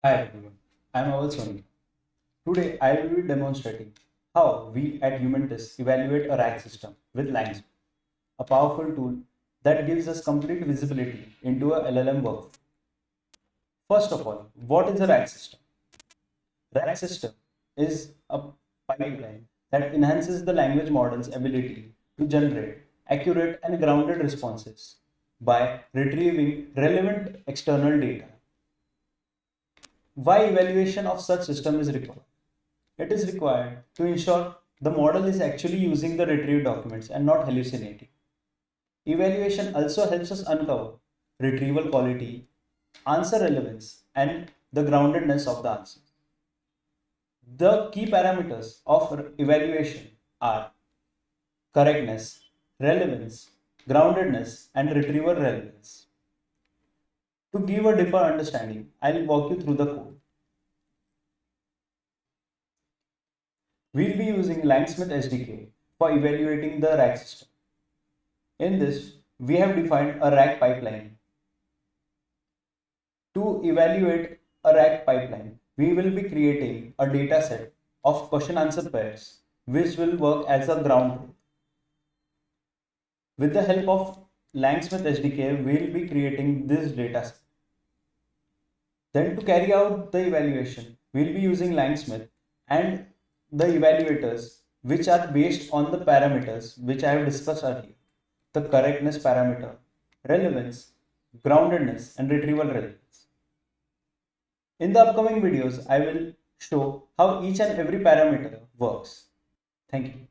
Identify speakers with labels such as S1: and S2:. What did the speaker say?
S1: Hi everyone, I am Soni. Today I will be demonstrating how we at Humantis evaluate a RAG system with LangSmith, a powerful tool that gives us complete visibility into a LLM workflow. First of all, what is a RAG system? RAG system is a pipeline that enhances the language model's ability to generate accurate and grounded responses by retrieving relevant external data. Why evaluation of such system is required? It is required to ensure the model is actually using the retrieved documents and not hallucinating. Evaluation also helps us uncover retrieval quality, answer relevance, and the groundedness of the answer. The key parameters of evaluation are correctness, relevance, groundedness, and retrieval relevance. To give a deeper understanding, I'll walk you through the code. We'll be using LangSmith SDK for evaluating the RAG system. In this, we have defined a RAG pipeline. To evaluate a RAG pipeline, we will be creating a dataset of question-answer pairs, which will work as a ground truth. With the help of LangSmith SDK, we will be creating this dataset. Then to carry out the evaluation, we will be using LangSmith and the evaluators, which are based on the parameters which I have discussed earlier: the correctness parameter, relevance, groundedness, and retrieval relevance. In the upcoming videos, I will show how each and every parameter works. Thank you.